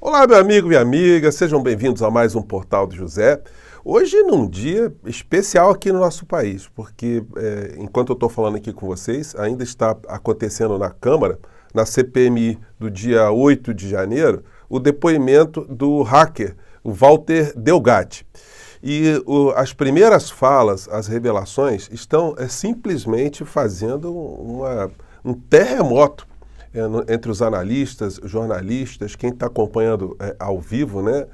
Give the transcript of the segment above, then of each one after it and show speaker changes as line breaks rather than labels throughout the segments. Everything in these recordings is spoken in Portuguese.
Olá, meu amigo, minha amiga, sejam bem-vindos a mais um Portal do José. Hoje num dia especial aqui no nosso país, porque enquanto eu estou falando aqui com vocês, ainda está acontecendo na Câmara, na CPMI do dia 8 de janeiro, o depoimento do hacker, o Walter Delgatti. E as primeiras falas, as revelações, estão simplesmente fazendo um terremoto entre os analistas, jornalistas, quem está acompanhando ao vivo, né,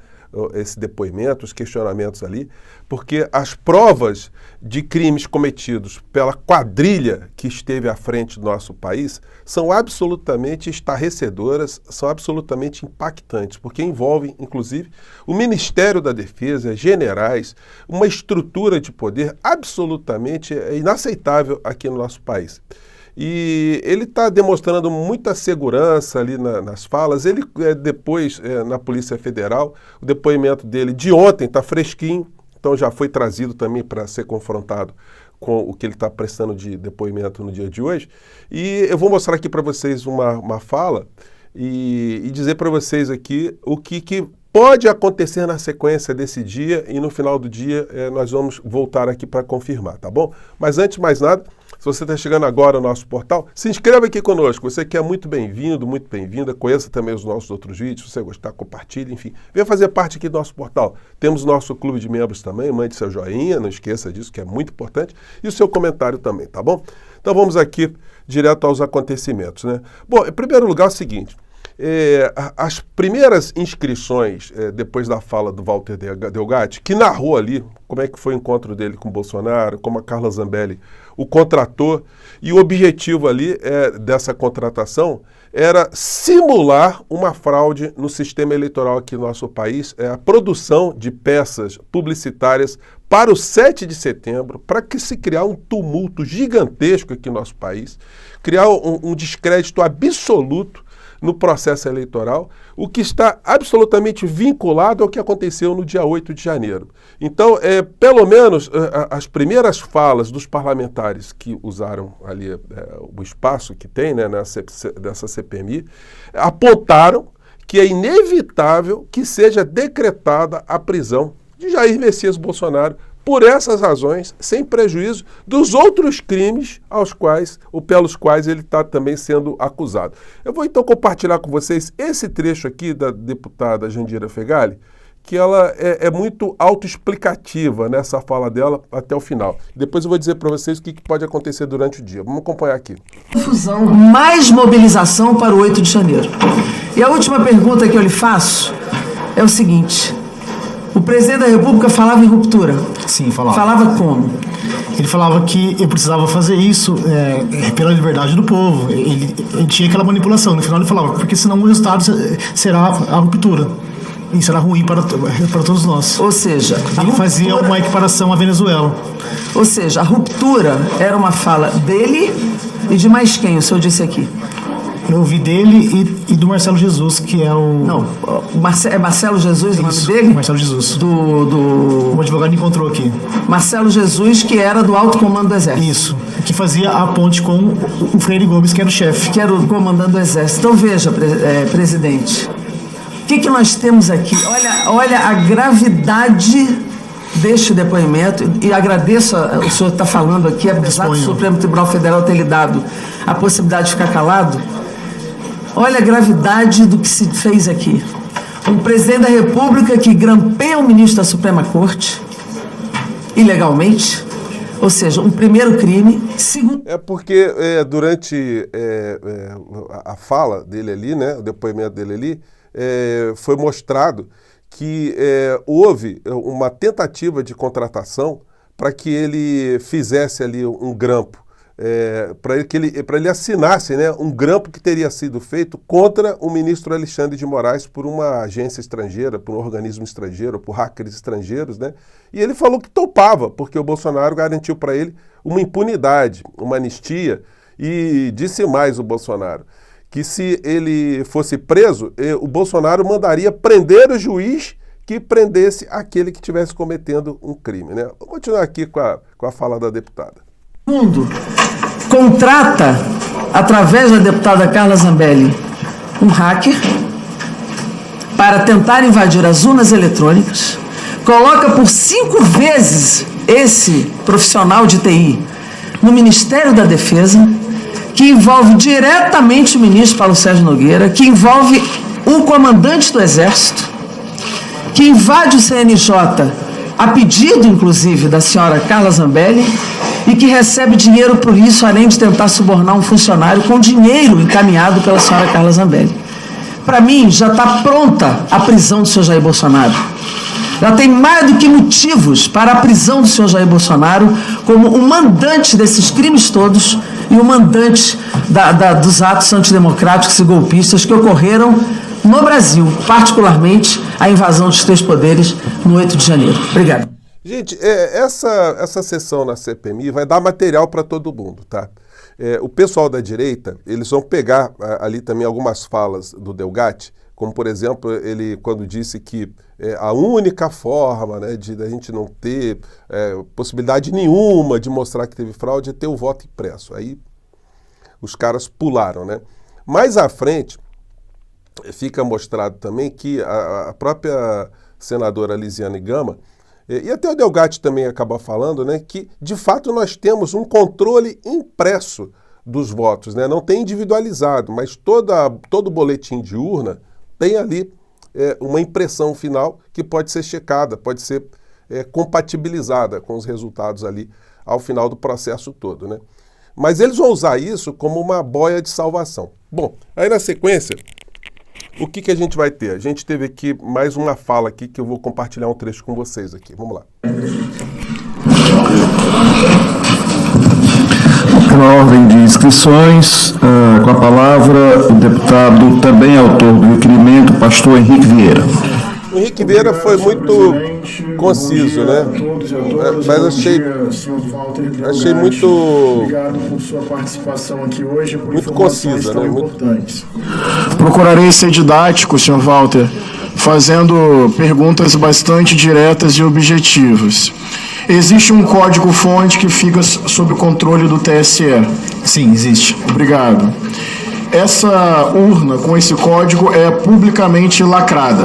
esse depoimento, os questionamentos ali, porque as provas de crimes cometidos pela quadrilha que esteve à frente do nosso país são absolutamente estarrecedoras, são absolutamente impactantes, porque envolvem, inclusive, o Ministério da Defesa, generais, uma estrutura de poder absolutamente inaceitável aqui no nosso país. E ele está demonstrando muita segurança ali nas falas. Ele, depois, na Polícia Federal, o depoimento dele de ontem está fresquinho, então já foi trazido também para ser confrontado com o que ele está prestando de depoimento no dia de hoje. E eu vou mostrar aqui para vocês uma fala e dizer para vocês aqui o que pode acontecer na sequência desse dia, e no final do dia nós vamos voltar aqui para confirmar, tá bom? Mas antes de mais nada, se você está chegando agora no nosso portal, se inscreva aqui conosco. Você que é muito bem-vindo, muito bem-vinda. Conheça também os nossos outros vídeos. Se você gostar, compartilhe, enfim. Venha fazer parte aqui do nosso portal. Temos o nosso clube de membros também. Mande seu joinha, não esqueça disso, que é muito importante. E o seu comentário também, tá bom? Então vamos aqui direto aos acontecimentos, né? Bom, em primeiro lugar é o seguinte. As primeiras inscrições, depois da fala do Walter Delgatti, que narrou ali como é que foi o encontro dele com o Bolsonaro, como a Carla Zambelli o contratou, e o objetivo ali dessa contratação era simular uma fraude no sistema eleitoral aqui no nosso país, a produção de peças publicitárias para o 7 de setembro, para que se criar um tumulto gigantesco aqui no nosso país, criar um descrédito absoluto no processo eleitoral, o que está absolutamente vinculado ao que aconteceu no dia 8 de janeiro. Então, pelo menos, as primeiras falas dos parlamentares que usaram ali o espaço que tem, né, dessa CPMI, apontaram que é inevitável que seja decretada a prisão de Jair Messias Bolsonaro por essas razões, sem prejuízo dos outros crimes pelos quais ele está também sendo acusado. Eu vou então compartilhar com vocês esse trecho aqui da deputada Jandira Fegali, que ela é muito autoexplicativa nessa fala dela até o final. Depois eu vou dizer para vocês o que pode acontecer durante o dia. Vamos acompanhar aqui.
Confusão, mais mobilização para o 8 de janeiro. E a última pergunta que eu lhe faço é o seguinte: o presidente da República falava em ruptura?
Sim, falava.
Falava como?
Ele falava que eu precisava fazer isso pela liberdade do povo. Ele tinha aquela manipulação. No final ele falava, porque senão o resultado será a ruptura. E será ruim para todos nós.
Ou seja,
ele fazia uma equiparação à Venezuela.
Ou seja, a ruptura era uma fala dele e de mais quem, o senhor disse aqui?
Eu ouvi dele e do Marcelo Jesus, que é o...
Não, é Marcelo Jesus o nome dele?
Marcelo Jesus.
O
advogado me encontrou aqui.
Marcelo Jesus, que era do Alto Comando do Exército.
Isso, que fazia a ponte com o Freire Gomes, que era o chefe.
Que era o comandante do Exército. Então veja, presidente, o que nós temos aqui? Olha a gravidade deste depoimento, e agradeço o senhor estar falando aqui, apesar do Supremo Tribunal Federal ter lhe dado a possibilidade de ficar calado. Olha a gravidade do que se fez aqui. Um presidente da República que grampeia o ministro da Suprema Corte, ilegalmente, ou seja, um primeiro crime. Segundo...
Porque durante a fala dele ali, né, o depoimento dele ali, foi mostrado que houve uma tentativa de contratação para que ele fizesse ali um grampo, para ele assinasse, né, um grampo que teria sido feito contra o ministro Alexandre de Moraes por uma agência estrangeira, por um organismo estrangeiro, por hackers estrangeiros, né? E ele falou que topava, porque o Bolsonaro garantiu para ele uma impunidade, uma anistia, e disse mais o Bolsonaro, que se ele fosse preso, o Bolsonaro mandaria prender o juiz que prendesse aquele que estivesse cometendo um crime, né? Vou continuar aqui com a fala da deputada.
Segundo, contrata, através da deputada Carla Zambelli, um hacker para tentar invadir as urnas eletrônicas, coloca por 5 vezes esse profissional de TI no Ministério da Defesa, que envolve diretamente o ministro Paulo Sérgio Nogueira, que envolve o comandante do Exército, que invade o CNJ a pedido, inclusive, da senhora Carla Zambelli, e que recebe dinheiro por isso, além de tentar subornar um funcionário com dinheiro encaminhado pela senhora Carla Zambelli. Para mim, já está pronta a prisão do senhor Jair Bolsonaro. Já tem mais do que motivos para a prisão do senhor Jair Bolsonaro como o mandante desses crimes todos e o mandante dos atos antidemocráticos e golpistas que ocorreram no Brasil, particularmente a invasão dos 3 poderes no 8 de janeiro. Obrigado.
Gente, essa sessão na CPMI vai dar material para todo mundo, tá? O pessoal da direita, eles vão pegar ali também algumas falas do Delgatti, como, por exemplo, ele quando disse que a única forma, né, de a gente não ter possibilidade nenhuma de mostrar que teve fraude é ter o voto impresso. Aí os caras pularam, né? Mais à frente, fica mostrado também que a própria senadora Lisiane Gama, e até o Delgatti também acaba falando, né, que de fato nós temos um controle impresso dos votos, né? Não tem individualizado, mas todo boletim de urna tem ali uma impressão final que pode ser checada, pode ser compatibilizada com os resultados ali ao final do processo todo, né? Mas eles vão usar isso como uma boia de salvação. Bom, aí na sequência, o que a gente vai ter? A gente teve aqui mais uma fala aqui que eu vou compartilhar um trecho com vocês aqui. Vamos lá.
Pela ordem de inscrições, com a palavra o deputado, também autor do requerimento, pastor Henrique Vieira.
O Henrique Vieira foi muito conciso, né? Mas achei muito...
Obrigado por sua participação aqui hoje, por
muito concisa, né?
Importantes. Procurarei ser didático, senhor Walter, fazendo perguntas bastante diretas e objetivas. Existe um código-fonte que fica sob o controle do TSE?
Sim, existe.
Obrigado. Essa urna com esse código é publicamente lacrada?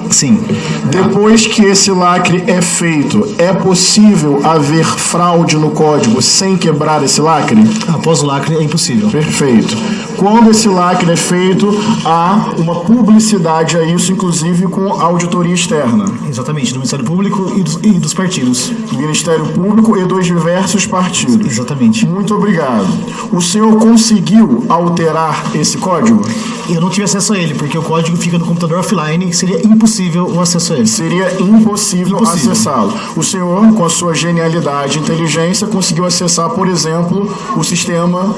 Sim.
Depois que esse lacre é feito, é possível haver fraude no código sem quebrar esse lacre?
Após o lacre é impossível.
Perfeito. Quando esse lacre é feito, há uma publicidade a isso, inclusive com auditoria externa.
Exatamente, do Ministério Público e dos partidos.
Ministério Público e dos diversos partidos.
Exatamente.
Muito obrigado. O senhor conseguiu alterar esse código?
Eu não tive acesso a ele, porque o código fica no computador offline e seria impossível o acesso a ele.
Seria impossível acessá-lo. O senhor, com a sua genialidade e inteligência, conseguiu acessar, por exemplo, o sistema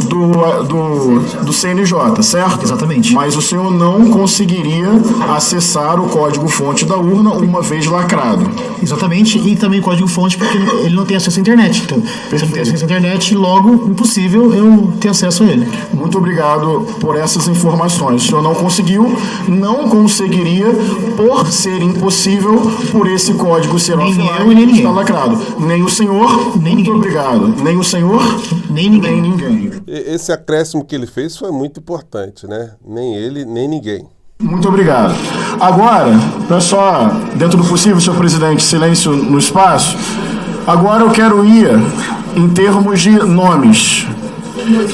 do CNJ, certo?
Exatamente.
Mas o senhor não conseguiria acessar o código-fonte da urna uma vez lacrado.
Exatamente, e também o código-fonte porque ele não tem acesso à internet. Então, se não tem acesso à internet, logo, impossível eu ter acesso a ele.
Muito obrigado por essas informações. O senhor não conseguiu, não conseguiria, por ser impossível, por esse código ser
nem eu e nem ninguém.
Está lacrado. Nem o senhor,
nem
muito
ninguém.
Obrigado. Nem o senhor,
nem ninguém.
Nem ninguém.
Esse acréscimo que ele fez foi muito importante, né? Nem ele, nem ninguém.
Muito obrigado. Agora, só dentro do possível, senhor presidente, silêncio no espaço. Agora eu quero ir em termos de nomes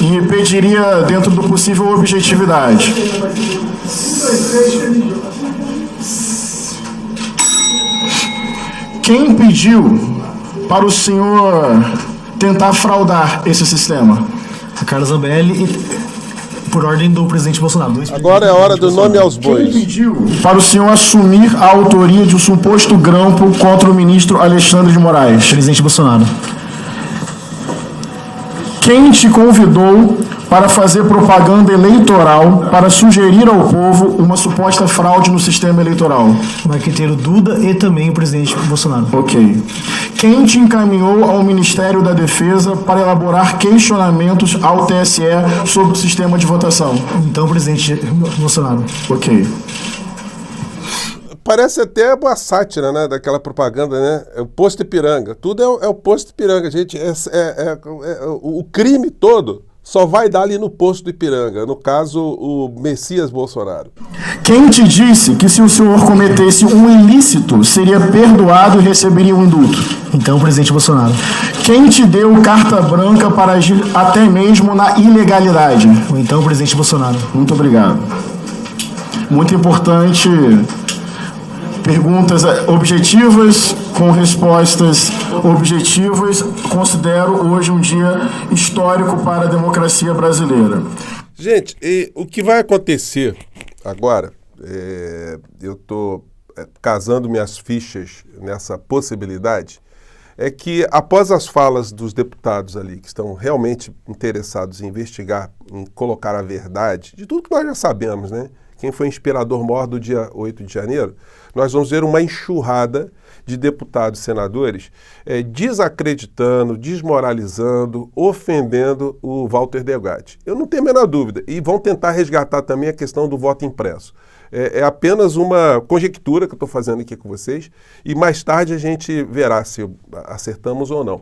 e pediria, dentro do possível, objetividade. Quem pediu para o senhor tentar fraudar esse sistema?
A Carla Zambelli, por ordem do presidente Bolsonaro.
Agora é a hora do nome aos
Quem
bois.
pediu para o senhor assumir a autoria de um suposto grampo contra o ministro Alexandre de Moraes?
Presidente Bolsonaro.
Quem te convidou para fazer propaganda eleitoral para sugerir ao povo uma suposta fraude no sistema eleitoral?
O marqueteiro Duda e também o presidente Bolsonaro.
Ok. Quem te encaminhou ao Ministério da Defesa para elaborar questionamentos ao TSE sobre o sistema de votação?
Então, o presidente Bolsonaro.
Ok.
Parece até uma sátira, né, daquela propaganda, né? É o posto Ipiranga. Tudo é o posto Ipiranga, gente. O crime todo só vai dar ali no posto do Ipiranga, no caso, o Messias Bolsonaro.
Quem te disse que se o senhor cometesse um ilícito, seria perdoado e receberia um indulto?
Então, presidente Bolsonaro.
Quem te deu carta branca para agir até mesmo na ilegalidade?
O então presidente Bolsonaro.
Muito obrigado. Muito importante, perguntas objetivas com respostas objetivas. Considero hoje um dia histórico para a democracia brasileira.
Gente, o que vai acontecer agora, eu estou casando minhas fichas nessa possibilidade, é que após as falas dos deputados ali, que estão realmente interessados em investigar, em colocar a verdade, de tudo que nós já sabemos, né? Quem foi inspirador maior do dia 8 de janeiro, nós vamos ver uma enxurrada de deputados e senadores desacreditando, desmoralizando, ofendendo o Walter Delgatti. Eu não tenho a menor dúvida. E vão tentar resgatar também a questão do voto impresso. É apenas uma conjectura que eu estou fazendo aqui com vocês e mais tarde a gente verá se acertamos ou não.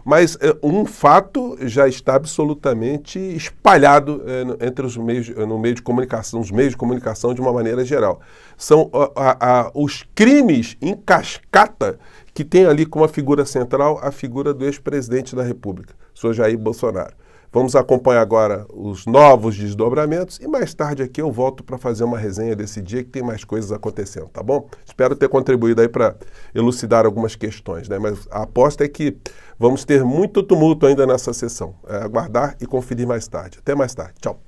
Mas um fato já está absolutamente espalhado entre os meios, no meio de comunicação, nos meios de comunicação de uma maneira geral. São os crimes em cascata que tem ali como a figura central a figura do ex-presidente da República, o senhor Jair Bolsonaro. Vamos acompanhar agora os novos desdobramentos e mais tarde aqui eu volto para fazer uma resenha desse dia que tem mais coisas acontecendo, tá bom? Espero ter contribuído aí para elucidar algumas questões, né? Mas a aposta é que vamos ter muito tumulto ainda nessa sessão. Aguardar e conferir mais tarde. Até mais tarde. Tchau.